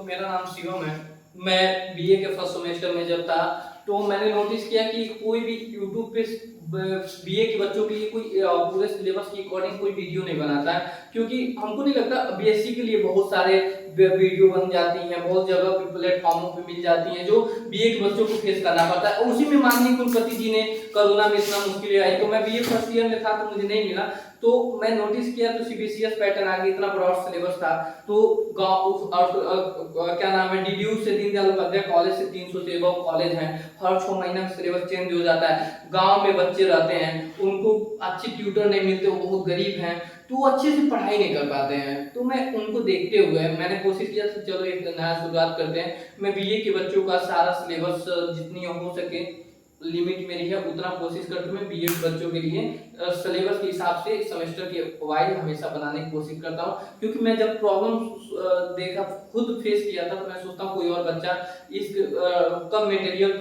मेरा नाम शिवम है। मैं बीए के फर्स्ट सेमेस्टर में जब था तो मैंने नोटिस किया कि कोई भी यूट्यूब पे बीए के बच्चों के लिए कोई पूरे सिलेबस के अकॉर्डिंग कोई वीडियो नहीं बनाता है, क्योंकि हमको नहीं लगता बीएससी के लिए बहुत सारे वीडियो बन जाती हैं, बहुत जगह पे प्लेटफॉर्मों पे मिल जाती हैं जो बीए के बच्चों को फेस करना पड़ता है। उसी में माननीय कुलपति जी ने कोरोना में इतना मुश्किल आई, तो मैं बीए फर्स्ट ईयर में था तो मुझे नहीं मिला, तो मैं नोटिस किया तो सीबीसीएस पैटर्न आ गया, इतना ब्रॉड सिलेबस था। तो क्या नाम है, डीडीयू से दीनदयाल उपाध्याय कॉलेज से 300 से अबव कॉलेज हैं, हर 6 महीना में सिलेबस चेंज हो जाता है। गांव में बच्चे रहते हैं, उनको अच्छे ट्यूटर नहीं मिलते, वो बहुत गरीब हैं, तो वो अच्छे से पढ़ाई नहीं कर पाते हैं। तो मैं उनको देखते हुए मैंने कोशिश किया कि चलो एक नया शुरुआत करते हैं। मैं बीए के बच्चों का सारा सिलेबस जितनी हो सके, लिमिट मेरी है उतना कोशिश करके मैं बीए बच्चों के लिए सिलेबस के हिसाब से सेमेस्टर के वाइज हमेशा बनाने की कोशिश करता हूँ, क्योंकि मैं जब प्रॉब्लम देखा, खुद फेस किया था, तो मैं सोचता हूँ कोई और बच्चा इस कम मटेरियल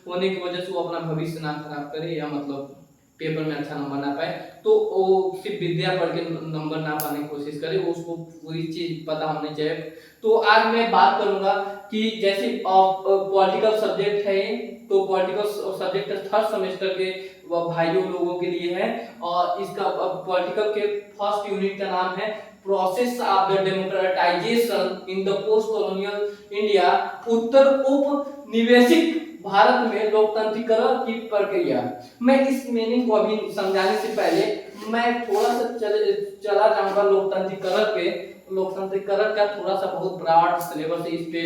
होने की वजह से वो अपना भविष्य ना खराब करे या मतलब पेपर में अच्छा नंबर ना पाए, तो वो सिर्फ विद्या पढ़ के नंबर ना पाने की कोशिश करे, उसको पूरी चीज पता होनी चाहिए। तो आज मैं बात करूंगा कि जैसे पॉलिटिकल सब्जेक्ट है, तो पॉलिटिकल सब्जेक्ट थर्ड सेमेस्टर के भाइयों लोगों के लिए है, और इसका पॉलिटिकल के फर्स्ट यूनिट का नाम है process of the democratisation in the post colonial India, उत्तर औपनिवेशिक भारत में लोकतंत्रीकरण की प्रक्रिया। मैं इस मीनिंग को अभी समझाने से पहले मैं थोड़ा सा चला जाऊंगा लोकतंत्रीकरण पे। लोकतंत्रीकरण का थोड़ा सा बहुत ब्रॉड सिलेबस है, इस पे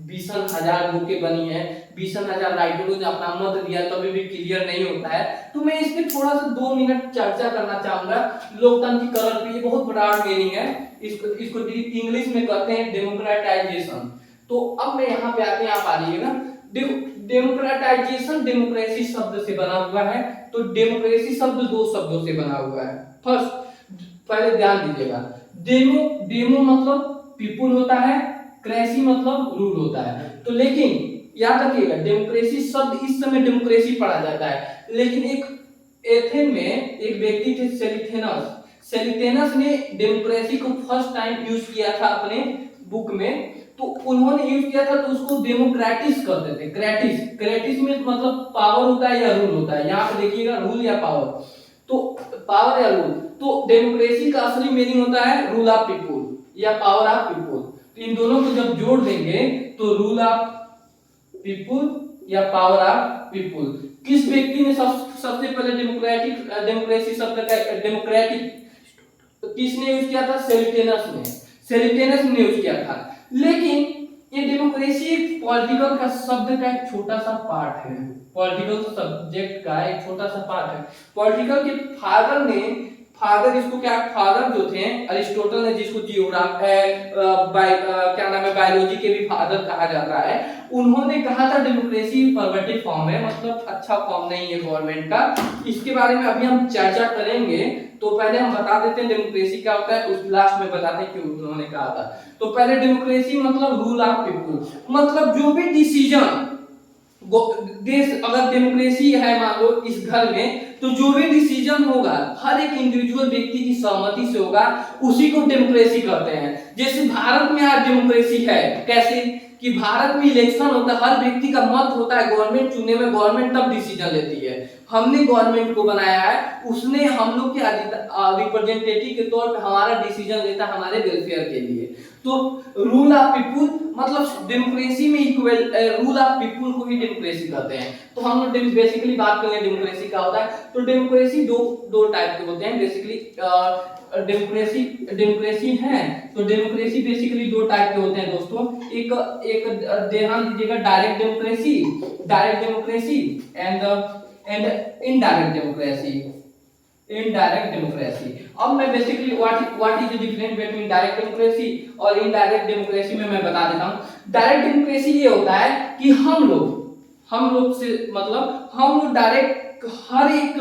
20,000 बुकें बनी है, 20,000 राइटरों ने अपना मत दिया, तभी भी क्लियर नहीं होता है। तो मैं इस पे थोड़ा सा 2 मिनट चर्चा करना चाहूंगा लोकतंत्रीकरण पे। ये बहुत ब्रॉड मीनिंग है, इसको इंग्लिश में कहते हैं डेमोक्रेटाइजेशन। तो अब मैं यहाँ पे आते हैं, आप आ जाइएगा। देखो, डेमोक्रेटाइजेशन डेमोक्रेसी शब्द से बना हुआ है, तो डेमोक्रेसी शब्द 2 शब्दों से बना हुआ है। फर्स्ट, पहले ध्यान दीजिएगा, डेमो मतलब पीपुल होता है, क्रेसी मतलब रूल होता है। तो लेकिन याद रखिएगा, डेमोक्रेसी शब्द इस समय डेमोक्रेसी पढ़ा जाता है, लेकिन एक एथेन में एक व्यक्ति थे सेलिथेनस ने डेमोक्रेसी को फर्स्ट टाइम यूज किया था अपने बुक में। तो उन्होंने यूज किया था, तो उसको डेमोक्रेटिस कहते थे। क्रेटिस में मतलब पावर होता है या रूल होता है, यहाँ पे देखिएगा रूल या पावर, तो पावर या रूल। तो डेमोक्रेसी का असली मीनिंग होता है रूल ऑफ पीपुल या पावर ऑफ पीपुल। तो इन दोनों को जब जोड़ देंगे तो रूल ऑफ पीपुल या पावर ऑफ पीपुल। किस व्यक्ति ने सबसे पहले डेमोक्रेसी शब्द का डेमोक्रेटिक किसने यूज किया था? सेलिथेनस ने यूज किया था। लेकिन ये डेमोक्रेसी पॉलिटिकल का शब्द का एक छोटा सा पार्ट है, पॉलिटिकल सब्जेक्ट का एक छोटा सा पार्ट है। पॉलिटिकल के फादर इसको क्या, फादर जो थे अरिस्टोटल ने, जिसको क्या नाम है, बायोलॉजी के भी फादर कहा जाता है, उन्होंने कहा था डेमोक्रेसी परवर्टिव फॉर्म है, मतलब अच्छा फॉर्म नहीं है गवर्नमेंट का। इसके बारे में अभी हम चर्चा करेंगे, तो पहले हम बता देते हैं डेमोक्रेसी क्या होता है, उस लास्ट में बताते हैं क्यों उन्होंने कहा था। तो पहले डेमोक्रेसी मतलब रूल ऑफ पीपुल, मतलब जो भी डिसीजन देश, अगर डेमोक्रेसी है मान लो इस घर में, तो जो भी डिसीजन होगा हर एक इंडिविजुअल व्यक्ति की सहमति से होगा, उसी को डेमोक्रेसी कहते हैं। जैसे भारत में आज डेमोक्रेसी है, कैसे कि भारत में इलेक्शन होता है, हर व्यक्ति का मत होता है गवर्नमेंट चुनने में, गवर्नमेंट तब डिसीजन लेती है। हमने गवर्नमेंट को बनाया है, उसने हम लोग के रिप्रेजेंटेटिव के तौर पे हमारा डिसीजन लेता है हमारे वेलफेयर के लिए। तो रूल ऑफ पीपुल मतलब डेमोक्रेसी में इक्वल, रूल ऑफ पीपुल को ही डेमोक्रेसी कहते हैं। तो हम लोग बेसिकली बात करें डेमोक्रेसी क्या होता है, तो डेमोक्रेसी दो टाइप के होते हैं बेसिकली। डेमोक्रेसी है, तो डेमोक्रेसी बेसिकली 2 टाइप के होते हैं दोस्तों। एक ध्यान दीजिएगा, direct democracy and indirect democracy. अब मैं basically what is the difference between direct democracy और इनडायरेक्ट डेमोक्रेसी में मैं बता देता हूं। डायरेक्ट डेमोक्रेसी ये होता है कि हम लोग से मतलब हम लोग डायरेक्ट हर एक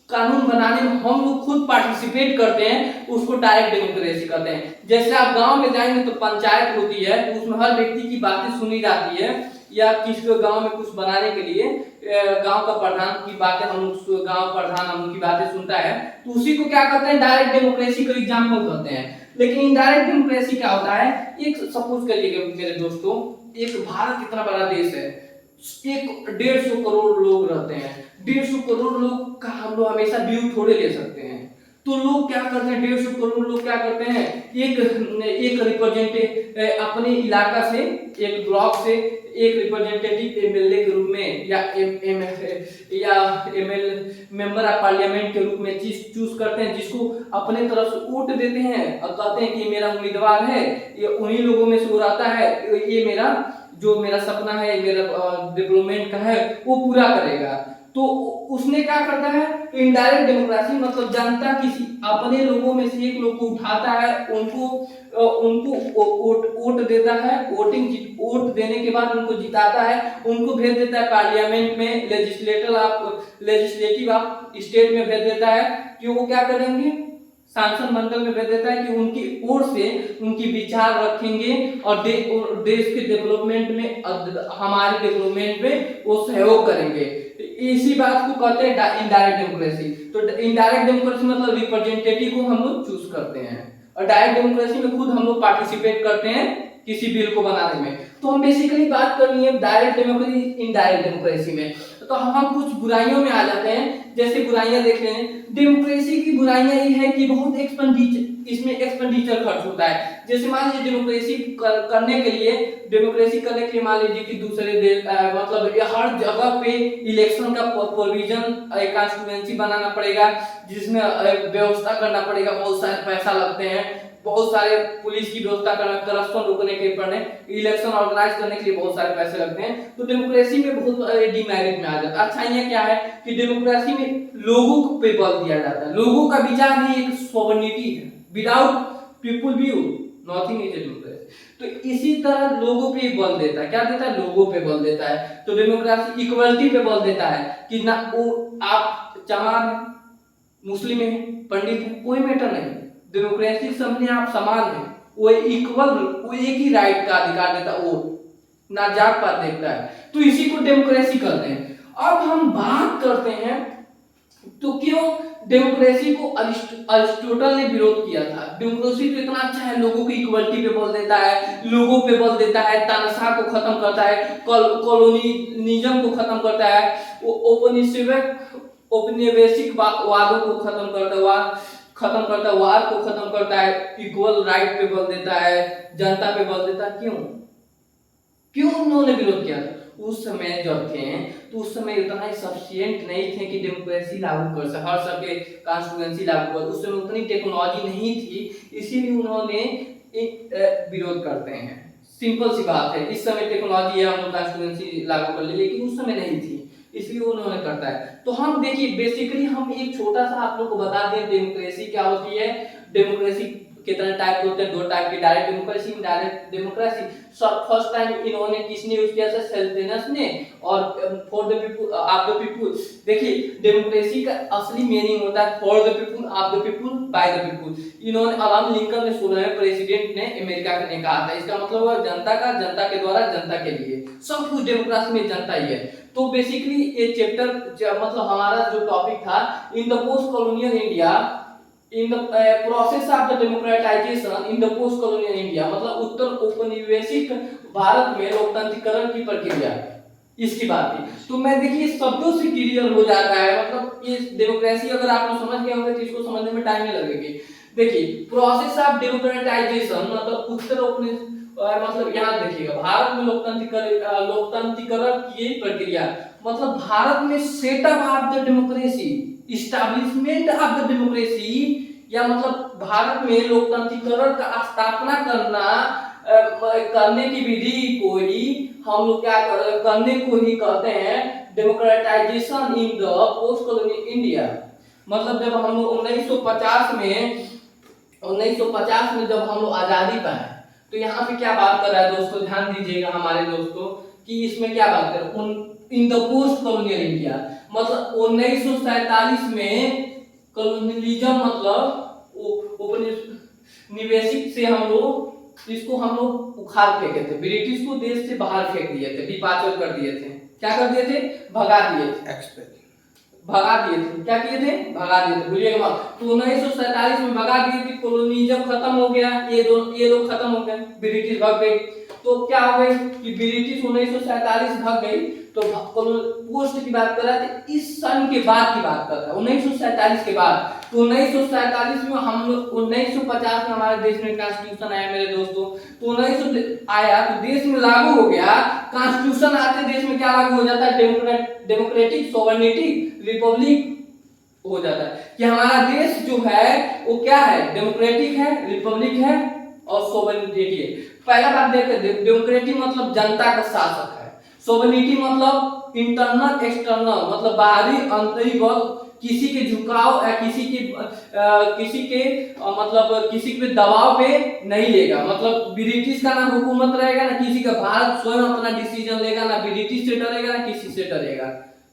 कानून बनाने में हम लोग खुद पार्टिसिपेट करते हैं, उसको डायरेक्ट डेमोक्रेसी कहते हैं। जैसे आप गांव में जाएंगे तो पंचायत होती है, तो उसमें हर व्यक्ति की बातें सुनी जाती है, या किसी को गांव में कुछ बनाने के लिए गांव का प्रधान की बातें गांव प्रधान हम की बातें सुनता है, तो उसी को क्या कहते हैं, डायरेक्ट डेमोक्रेसी का एग्जांपल कहते हैं। लेकिन इनडायरेक्ट डेमोक्रेसी क्या होता है, एक सपोज करिए मेरे दोस्तों, एक भारत इतना बड़ा देश है, एक 150 करोड़ लोग रहते हैं, 150 करोड़ लोग का हम लोग हमेशा व्यू थोड़े ले सकते हैं। तो लोग क्या करते हैं, 150 करोड़ लोग क्या करते हैं, एक रिप्रेजेंटेटिव अपने इलाका से, एक ब्लॉक से एक रिप्रेजेंटेटिव एमएलए के रूप में या एमएल मेंबर ऑफ पार्लियामेंट के रूप में चूज करते हैं, जिसको अपने तरफ से वोट देते हैं और कहते हैं कि मेरा उम्मीदवार है, ये उन्हीं लोगों में से वो रहता है, ये मेरा सपना है, मेरा डेवलपमेंट का है, वो पूरा करेगा। तो उसने क्या करता है, इनडायरेक्ट डेमोक्रेसी मतलब जनता किसी अपने लोगों में से एक लोग को उठाता है, उनको वोट देता है, वोट देने के बाद उनको जिताता है, उनको भेज देता है पार्लियामेंट में, लेजिस्लेटिव आप स्टेट में भेज देता है कि वो क्या करेंगे, सांसद मंडल में भेज देता है कि उनकी ओर से उनकी विचार रखेंगे और देश के डेवलपमेंट में, हमारे डेवलपमेंट में वो सहयोग करेंगे। इसी बात को कहते हैं इनडायरेक्ट डेमोक्रेसी। तो इनडायरेक्ट डेमोक्रेसी मतलब रिप्रेजेंटेटिव को हम लोग चूज करते हैं, और डायरेक्ट डेमोक्रेसी में खुद हम लोग पार्टिसिपेट करते हैं किसी बिल को बनाने में। तो हम बेसिकली बात करनी है डायरेक्ट डेमोक्रेसी इनडायरेक्ट डेमोक्रेसी में। तो हम कुछ बुराइयों में आ जाते हैं, जैसे बुराइयां देख लें। डेमोक्रेसी की बुराइयां ये है कि बहुत इसमें एक्सपेंडिचर खर्च होता है। जैसे मान लीजिए डेमोक्रेसी करने के लिए मान लीजिए कि दूसरे देश मतलब हर जगह पे इलेक्शन का प्रोविजन कॉन्स्टिट्यूएंसी बनाना पड़ेगा, जिसमें व्यवस्था करना पड़ेगा, बहुत सारे पैसा लगते हैं, बहुत सारे पुलिस की व्यवस्था करना, करप्शन रोकने के पड़ने, इलेक्शन ऑर्गेनाइज करने के लिए बहुत सारे पैसे लगते हैं। तो डेमोक्रेसी में बहुत डिमेरिट में आ जाता है। अच्छाइयां क्या है कि डेमोक्रेसी में लोगों पे बल दिया जाता है, लोगों का विचार ही एक सॉवरेनिटी है, without people view nothing is democracy. तो इसी तरह लोगों पे बल देता है, क्या देता है, लोगों पे बल देता है। तो डेमोक्रेसी इक्वलिटी पे बल देता है कि ना वो आप चमार है, मुस्लिम है, पंडित है, कोई मैटर नहीं, डेमोक्रेसी सबने आप समान है, वो इक्वल, वो एक ही राइट का अधिकार देता है, वो ना जात पात देखता है। तो इसी को डेमोक्रेसी कहते हैं। अब हम बात करते हैं तो क्यों डेमोक्रेसी को अरिस्टोटल ने विरोध किया था। डेमोक्रेसी तो इतना अच्छा है, लोगों की इक्वलिटी पे बल देता है, लोगों पे बल देता है, तानाशाह को खत्म करता है, कॉलोनिज्म को खत्म करता है, वो औपनिवेशिक वादों को खत्म करता है, वार को खत्म करता है, इक्वल राइट पे बल देता है, जनता पे बल देता है। क्यों उन्होंने विरोध किया था? उस समय जब थे तो उस समय उतना ही सफिशिएंट नहीं थे कि डेमोक्रेसी लागू कर सके, हर सबके कॉन्स्टिट्यूएंसी लागू कर, उस समय उतनी टेक्नोलॉजी नहीं थी, इसीलिए उन्होंने विरोध करते हैं। सिंपल सी बात है, इस समय टेक्नोलॉजी है, हम लोग कॉन्स्टिट्यूएंसी लागू कर ले, लेकिन उस समय नहीं थी, इसलिए उन्होंने करता है। तो हम देखिए बेसिकली हम एक छोटा सा आप लोग को बता दें डेमोक्रेसी क्या होती है। डेमोक्रेसी कितने टाइप के होते हैं, 2 टाइप की, direct democracy, indirect democracy. First time इन्होंने किसने यूज किया था, सेल्टेनस ने, और for the people of the people. देखिए डेमोक्रेसी का असली मीनिंग होता है for the people, of the people, by the people. इन्होंने अब्राहम लिंकन ने 16वें प्रेसिडेंट ने अमेरिका के ने कहा था। इसका मतलब है जनता का, जनता के द्वारा, जनता के लिए, सब कुछ डेमोक्रेसी में जनता ही है। तो बेसिकली ये चैप्टर मतलब हमारा जो टॉपिक था, इन the post colonial India, in the process of the democratisation in the post colonial India, मतलब उत्तर औपनिवेशिक भारत में लोकतांत्रिकरण की प्रक्रिया, इसकी बात थी। तो मैं देखिए शब्दों से क्लियर हो जाता है, मतलब ये डेमोक्रेसी अगर आप लोग समझ गए होंगे तो इसको समझने में टाइम नहीं लगेगी। देखिए प्रोसेस ऑफ डेमोक्रेटाइजेशन मतलब उत्तर मतलब यहाँ देखिएगा भारत में लोकतांत्रिकरण की प्रक्रिया, मतलब भारत में setup of the democracy, establishment of the democracy, या मतलब भारत में लोकतांत्रिकरण का स्थापना करने की विधि को ही हम लोग क्या करने को ही कहते हैं democratisation in the post colonial India. मतलब जब हम लोग 1950 में जब हम लोग आजादी पाए, तो यहाँ पे क्या बात कर रहा है दोस्तों, ध्यान दीजिएगा हमारे दोस्तों कि इसमें क्या बात कर इन द पोस्ट कॉलोनियल इंडिया, मतलब 1947 में कॉलोनियलिज्म मतलब उपनिवेशिक से हम लोग उखाड़ फेंके थे, ब्रिटिश को देश से बाहर फेंक दिए थे, डिपार्चर कर दिए थे, क्या कर दिए थे, भगा दिए थे, भगा दिए थे। क्या किए थे? भगा दिए थे, भूलिएगा मत। तो 1947 में भगा दिए कि कॉलोनिज्म खत्म हो गया, ये लोग खत्म हो गए, ब्रिटिश भाग गए। तो क्या हो गई कि ब्रिटिश 1947 भाग गई। तो पोस्ट की बात कर रहा है, इस सन के बाद की बात कर रहा है, 1947 के बाद। तो 1947 में हम लोग 1950 में हमारे देश में कॉन्स्टिट्यूशन आया मेरे दोस्तों। तो 1900 आया तो देश में लागू हो गया। कॉन्स्टिट्यूशन आते देश में क्या लागू हो जाता है? डेमोक्रेटिक सोवरेनिटी रिपब्लिक हो जाता है कि हमारा देश जो है वो क्या है? डेमोक्रेटिक है, रिपब्लिक है और सोवरेनिटी है। पहला बात देखते, डेमोक्रेटिक मतलब जनता का शासक है, सोवरेनिटी मतलब इंटरनल एक्सटर्नल मतलब बाहरी अंतरी बल किसी के झुकाव या किसी के मतलब किसी के दबाव पे नहीं लेगा। मतलब ब्रिटिश का ना हुकूमत रहेगा ना किसी का, भारत स्वयं अपना डिसीजन लेगा, ना ब्रिटिश से डरेगा ना किसी से डरेगा,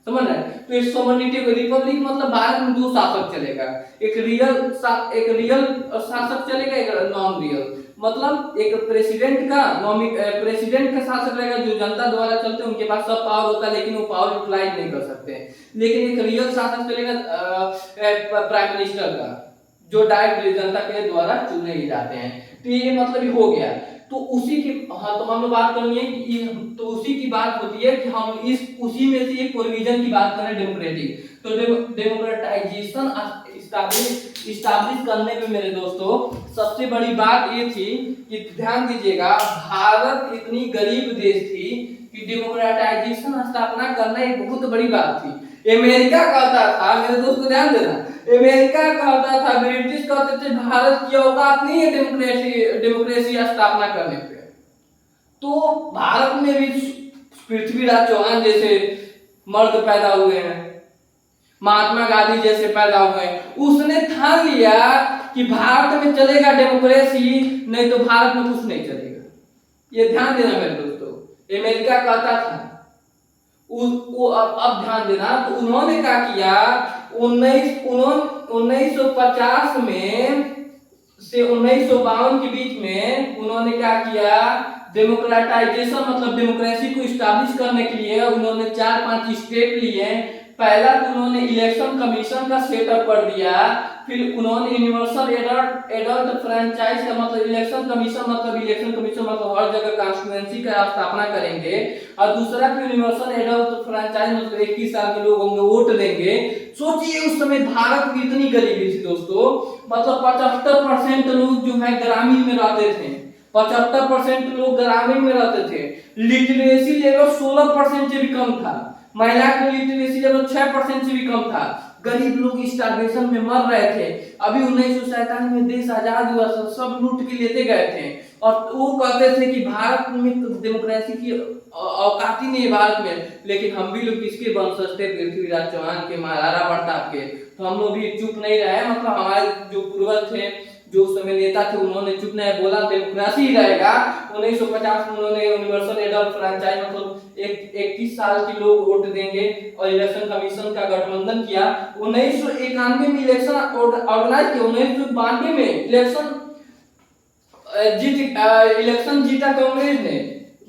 समझ रहे हैं? तो इस सोवरेनिटी को, रिपब्लिक मतलब भारत में दो शासक चलेगा, एक रियल शासक चलेगा, एक नॉन रियल। मतलब एक प्रेसिडेंट का शासक रहेगा जो जनता द्वारा चलते हैं, उनके पास सब पावर होता है लेकिन वो पावर यूटिलाइज नहीं कर सकते। लेकिन एक रियल शासक चलेगा प्राइम मिनिस्टर का, जो डायरेक्ट जनता के द्वारा चुने जाते हैं। तो ये मतलब हो गया। तो उसी की हाँ, तो हम लोग बात करनी है कि तो उसी की बात होती है कि हम उसी में से एक प्रोविजन की बात करें, डेमोक्रेटिक। तो डेमोक्रेटाइजेशन इस्टेब्लिश करने में मेरे दोस्तों सबसे बड़ी बात ये थी कि ध्यान दीजिएगा, भारत इतनी गरीब देश थी कि डेमोक्रेटाइजेशन स्थापना करना एक बहुत बड़ी बात थी। अमेरिका कहता था, मेरे दोस्त को ध्यान देना, अमेरिका कहता था, ब्रिटिश कहते थे भारत की औकात नहीं है डेमोक्रेसी स्थापना करने पे। तो भारत में भी पृथ्वीराज चौहान जैसे मर्द पैदा हुए हैं, महात्मा गांधी जैसे पैदा हुए हैं। उसने ठान लिया कि भारत में चलेगा डेमोक्रेसी, नहीं तो भारत में कुछ नहीं चलेगा। ये ध्यान देना मेरे दोस्तों। अमेरिका कहता था, अब ध्यान देना, तो उन्होंने क्या किया, 1950 में से 1952 के बीच में उन्होंने क्या किया, डेमोक्रेटाइजेशन मतलब डेमोक्रेसी को इस्टेब्लिश करने के लिए उन्होंने 4-5 स्टेप लिए। पहला तो उन्होंने इलेक्शन कमीशन का सेटअप कर दिया, फिर उन्होंने यूनिवर्सल एडल्ट फ्रेंचाइज का मतलब इलेक्शन कमीशन मतलब हर जगह कॉन्स्टिट्यूएंसी का स्थापना करेंगे। और दूसरा फिर यूनिवर्सल एडल्ट फ्रेंचाइज मतलब 21 साल के लोग होंगे, वोट देंगे। सोचिए उस समय भारत की इतनी गरीबी थी दोस्तों, मतलब 75% लोग जो है ग्रामीण में रहते थे, 75% लोग ग्रामीण में रहते थे। लिटरेसी लेवल 16% से भी कम था, महिला का लिटरेसी लेवल 6% से भी कम था। गरीब लोग स्टारवेशन में मर रहे थे। अभी 1947 में देश आजाद हुआ, सब लूट के लेते गए थे और वो कहते थे कि भारत में तो डेमोक्रेसी की औकात ही नहीं है भारत में। लेकिन हम भी लोग किसके वंशज थे? पृथ्वीराज चौहान के, महाराणा प्रताप के। तो हम लोग भी चुप नहीं रहे, मतलब हमारे जो पूर्वज थे, जो उस समय नेता थे, उन्होंने चुप नहीं बोला डेमोक्रेसी ही रहेगा। 1950 में उन्होंने यूनिवर्सल एडल्ट फ्रेंचाइज मतलब 21 साल के लोग वोट देंगे और इलेक्शन कमीशन का गठबंधन किया। 1991 में इलेक्शन ऑर्गेनाइज किया, 1992 में इलेक्शन जीता कांग्रेस ने।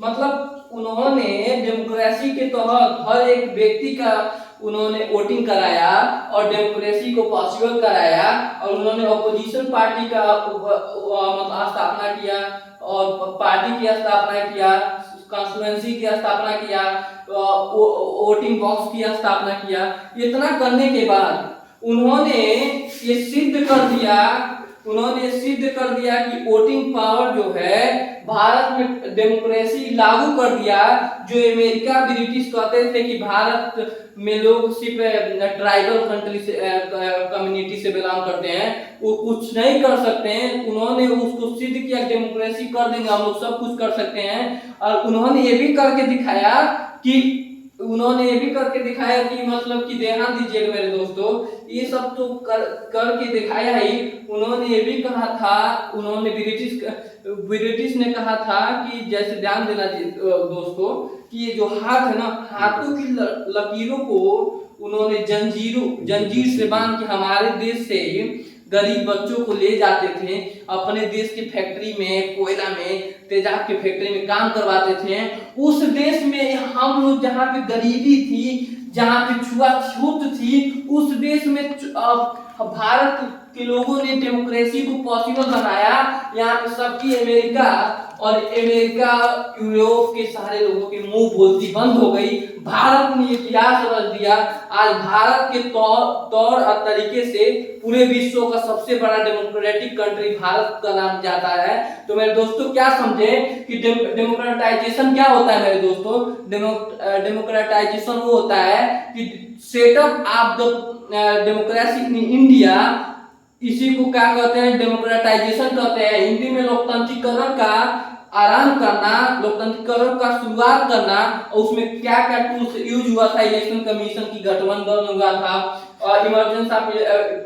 मतलब उन्होंने डेमोक्रेसी के तहत हर एक व्यक्ति का उन्होंने वोटिंग कराया और डेमोक्रेसी को पॉसिबल कराया। और उन्होंने ऑपोजिशन पार्टी का मतलब स्थापना किया और पार्टी की स्थापना किया, कॉन्स्टिट्यूएंसी की स्थापना किया, वोटिंग बॉक्स की स्थापना किया। इतना करने के बाद उन्होंने ये सिद्ध कर दिया कि वोटिंग पावर जो है भारत में डेमोक्रेसी लागू कर दिया। जो अमेरिका ब्रिटिश कहते थे कि भारत में लोग सिर्फ ट्राइबल कंट्री से कम्युनिटी से बिलोंग करते हैं, वो कुछ नहीं कर सकते हैं। उन्होंने उसको सिद्ध किया, डेमोक्रेसी कर देंगे हम लोग, सब कुछ कर सकते हैं। और उन्होंने ये भी करके दिखाया कि मतलब कि ध्यान दीजिएगा मेरे दोस्तों, ये सब तो करके दिखाया ही। उन्होंने ये भी कहा था, उन्होंने ब्रिटिश ने कहा था कि जैसे ध्यान देना दोस्तों कि ये जो हाथ है ना, हाथों की लकीरों को उन्होंने जंजीर से बांध के हमारे देश से गरीब बच्चों को ले जाते थे, अपने देश की फैक्ट्री में, कोयला में, तेजाब की फैक्ट्री में काम करवाते थे। उस देश में हम लोग जहाँ पे गरीबी थी, जहाँ पे छुआछूत थी, उस देश में भारत के लोगों ने डेमोक्रेसी को पॉसिबल बनाया। यहाँ पे सबकी अमेरिका यूरोप के सारे लोगों की मुंह बोलती बंद हो गई। भारत ने इतिहास रच दिया। आज भारत के तौर और तरीके से पूरे विश्व का सबसे बड़ा डेमोक्रेटिक कंट्री भारत का नाम जाता है। तो मेरे दोस्तों क्या समझे कि डेमोक्रेटाइजेशन क्या होता है मेरे दोस्तों? डेमोक्रेटाइजेशन वो होता है कि setup of the democracy in India. इसी को क्या कहते हैं? डेमोक्रेटाइजेशन कहते हैं। हिंदी में लोकतांत्रिकरण का आरंभ करना, लोकतांत्रिकरण का शुरुआत करना, और उसमें क्या क्या टूल्स यूज हुआ था। इलेक्शन कमीशन की गठबंधन हुआ था, इमरजेंसी ऑफ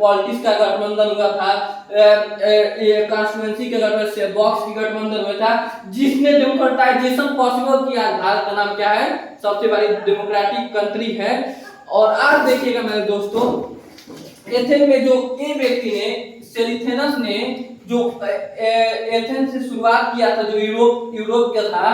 पॉलिटिक्स का गठबंधन हुआ था, कॉन्स्टिट्यूएंसी के गठबंधन, बॉक्स की गठबंधन हुआ था, जिसने डेमोक्रेटाइजेशन पॉसिबल किया। भारत का नाम क्या है? सबसे बड़ी डेमोक्रेटिक कंट्री है। और आज देखिएगा मेरे दोस्तों, एथेंस में जो व्यक्ति ने, सेलिथेनस ने, जो एथेंस से शुरुआत किया था, जो यूरोप का था,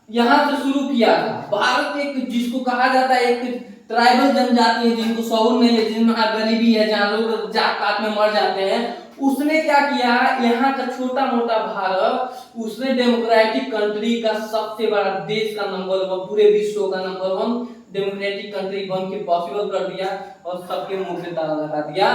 यहाँ से शुरू किया था। भारत एक जिसको कहा जाता है एक ट्राइबल जनजाति है, जिनको शौर नहीं है, जिनमें गरीबी है, जहाँ लोग जात पात में मर जाते हैं, उसने क्या किया? यहाँ का छोटा मोटा भारत, उसने डेमोक्रेटिक कंट्री का सबसे बड़ा देश का नंबर 1, पूरे विश्व का नंबर 1 डेमोक्रेटिक कंट्री बन के पॉसिबल कर दिया और सबके मुंह पे ताला लगा दिया।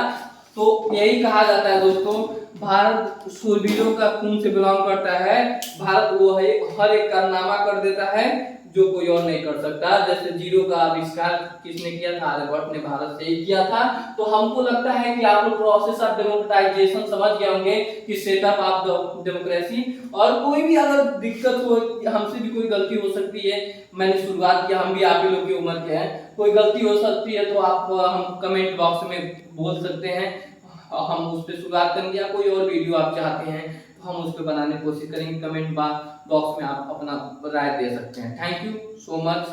तो यही कहा जाता है दोस्तों, भारत शूरवीरों का खून से बिलोंग करता है। भारत वो है हर एक कारनामा कर देता है जो कोई और नहीं कर सकता। जैसे जीरो का आविष्कार किसने किया था? आर्यभट्ट ने भारत से ही किया था। तो हमको लगता है कि आप लोग प्रोसेस ऑफ डेमोक्रेटाइजेशन समझ गए होंगे कि सेटअप ऑफ डेमोक्रेसी। और कोई भी अगर दिक्कत हो, हमसे भी कोई गलती हो सकती है, मैंने शुरुआत किया, हम भी आप ही लोग की उम्र के हैं, कोई गलती हो सकती है तो आप हम कमेंट बॉक्स में बोल सकते हैं, हम उस पर शुरुआत करेंगे। या कोई और वीडियो आप चाहते हैं तो हम उस पर बनाने की कोशिश करेंगे। कमेंट बॉक्स में आप अपना राय दे सकते हैं। Thank you so much.